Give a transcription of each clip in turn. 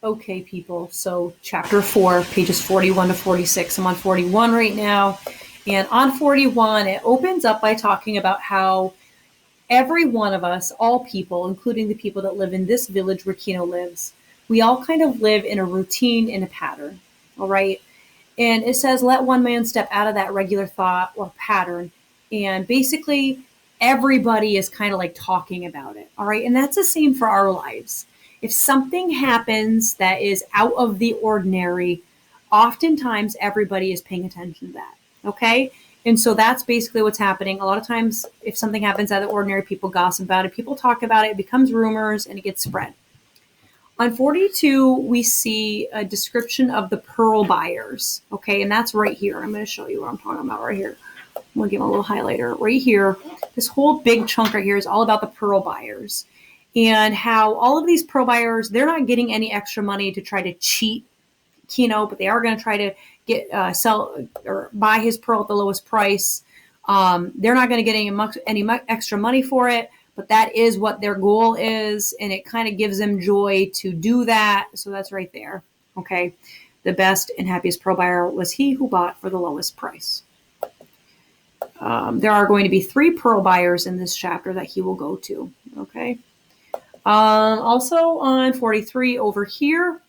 Okay, people. So chapter 4, pages 41 to 46. I'm on 41 right now. And on 41, it opens up by talking about how every one of us, all people, including the people that live in this village where Kino lives, we all kind of live in a routine and a pattern. All right. And it says, let one man step out of that regular thought or pattern. And basically, everybody is kind of like talking about it. All right. And that's the same for our lives. If something happens that is out of the ordinary, oftentimes everybody is paying attention to that. Okay. And so that's basically what's happening. A lot of times, if something happens out of the ordinary, people gossip about it, people talk about it, it becomes rumors, and it gets spread. On 42, we see a description of the pearl buyers. Okay, and that's right here. I'm going to show you what I'm talking about right here. I'm going to give a little highlighter. Right here, this whole big chunk right here is all about the pearl buyers and how all of these pearl buyers, they're not getting any extra money to try to cheat Kino, but they are going to try to get sell or buy his pearl at the lowest price. They're not going to get any extra money for it, but that is what their goal is, and it kind of gives them joy to do that. So that's right there. Okay, the best and happiest pearl buyer was he who bought for the lowest price. There are going to be 3 pearl buyers in this chapter that he will go to. Okay. Also on 43 over here,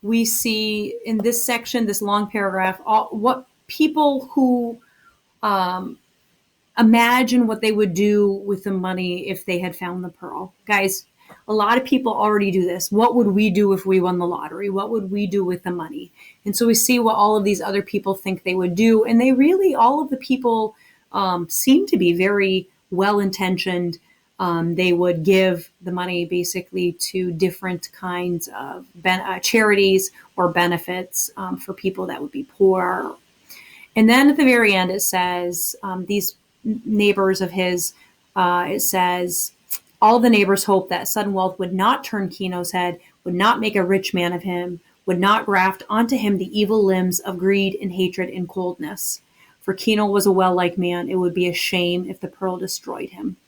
we see in this section, this long paragraph, what people who imagine what they would do with the money if they had found the pearl. Guys, a lot of people already do this. What would we do if we won the lottery? What would we do with the money? And so we see what all of these other people think they would do. And they really, all of the people seem to be very well-intentioned. They would give the money basically to different kinds of charities or benefits for people that would be poor. And then at the very end, it says, these neighbors of his, it says, all the neighbors hoped that sudden wealth would not turn Kino's head, would not make a rich man of him, would not graft onto him the evil limbs of greed and hatred and coldness. For Kino was a well-liked man. It would be a shame if the pearl destroyed him.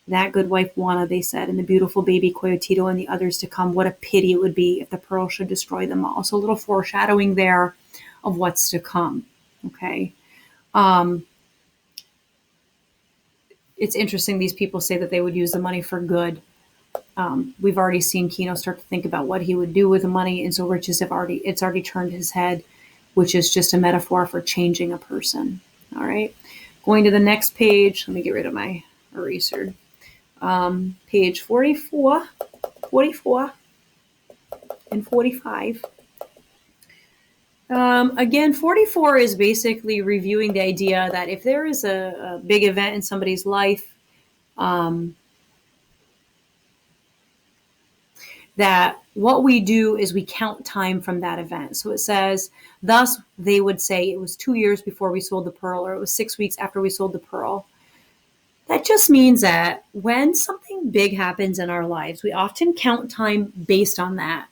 That good wife Juana, they said, and the beautiful baby Coyotito and the others to come, what a pity it would be if the pearl should destroy them all. So a little foreshadowing there of what's to come. Okay. It's interesting. These people say that they would use the money for good. We've already seen Kino start to think about what he would do with the money. And so riches it's already turned his head, which is just a metaphor for changing a person. All right. Going to the next page. Let me get rid of my eraser. Page 44 and 45. Again, 44 is basically reviewing the idea that if there is a big event in somebody's life, that what we do is we count time from that event. So it says, thus they would say it was 2 years before we sold the pearl, or it was 6 weeks after we sold the pearl. That just means that when something big happens in our lives, we often count time based on that.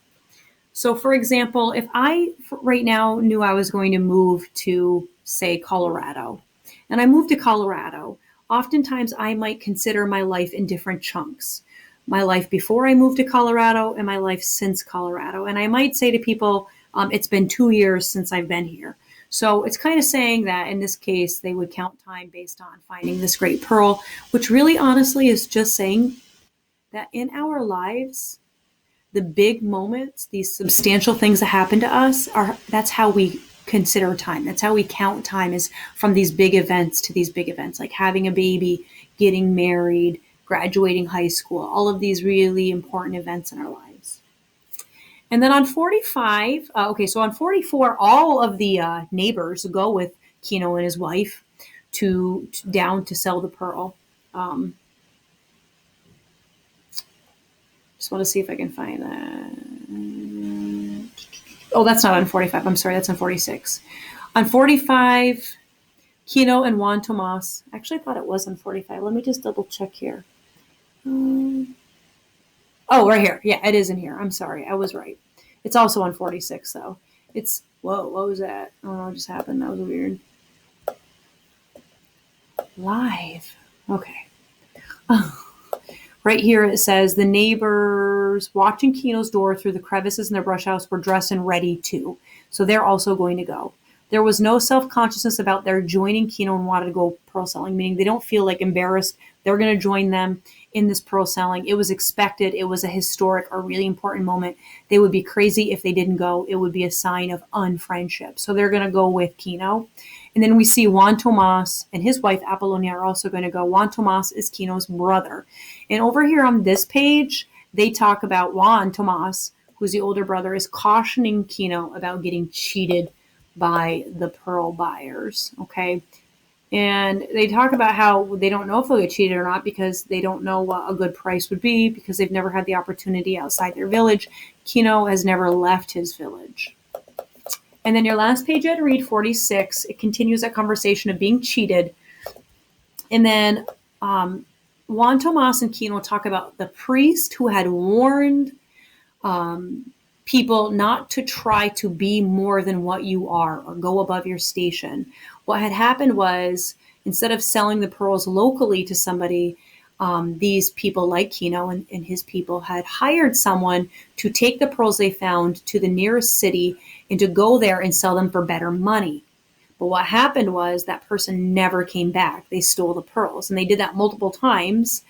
So, for example, if I right now knew I was going to move to, say, Colorado, and I moved to Colorado, oftentimes I might consider my life in different chunks. My life before I moved to Colorado and my life since Colorado. And I might say to people, it's been 2 years since I've been here. So it's kind of saying that in this case, they would count time based on finding this great pearl, which really honestly is just saying that in our lives, the big moments, these substantial things that happen to us, that's how we consider time. That's how we count time, is from these big events to these big events, like having a baby, getting married, graduating high school, all of these really important events in our lives. And then on 45, so on 44, all of the neighbors go with Kino and his wife to down to sell the pearl. Just want to see if I can find that. Oh, that's not on 45. I'm sorry, that's on 46. On 45, Kino and Juan Tomas. Actually, I thought it was on 45. Let me just double check here. Oh, right here. Yeah, it is in here. I'm sorry. I was right. It's also on 46, though. Whoa, what was that? I don't know what just happened. That was weird. Live. Okay. Right here it says the neighbors watching Kino's door through the crevices in their brush house were dressed and ready too. So they're also going to go. There was no self-consciousness about their joining Kino and wanted to go pearl selling, meaning they don't feel like embarrassed. They're going to join them in this pearl selling. It was expected. It was a historic or really important moment. They would be crazy if they didn't go. It would be a sign of unfriendship. So they're going to go with Kino. And then we see Juan Tomas and his wife Apollonia are also going to go. Juan Tomas is Kino's brother. And over here on this page, they talk about Juan Tomas, who's the older brother, is cautioning Kino about getting cheated by the pearl buyers. Okay. And they talk about how they don't know if they'll get cheated or not because they don't know what a good price would be because they've never had the opportunity outside their village. Kino has never left his village. And then your last page I'd read, 46, it continues that conversation of being cheated. And then Juan Tomas and Kino talk about the priest who had warned people not to try to be more than what you are or go above your station. What had happened was instead of selling the pearls locally to somebody, these people like Kino and his people had hired someone to take the pearls they found to the nearest city and to go there and sell them for better money. But what happened was that person never came back. They stole the pearls, and they did that multiple times.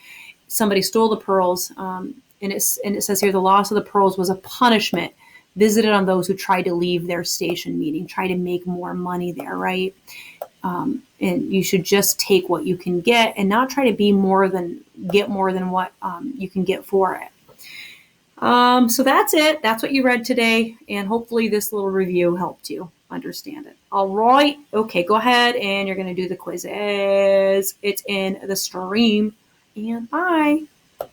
Somebody stole the pearls, and it says here the loss of the pearls was a punishment visited on those who tried to leave their station, meaning try to make more money there, right? And you should just take what you can get and not try to be more than what you can get for it. So that's it. That's what you read today, and hopefully this little review helped you understand it. All right. Okay, go ahead and you're going to do the quizzes. It's in the stream, and bye.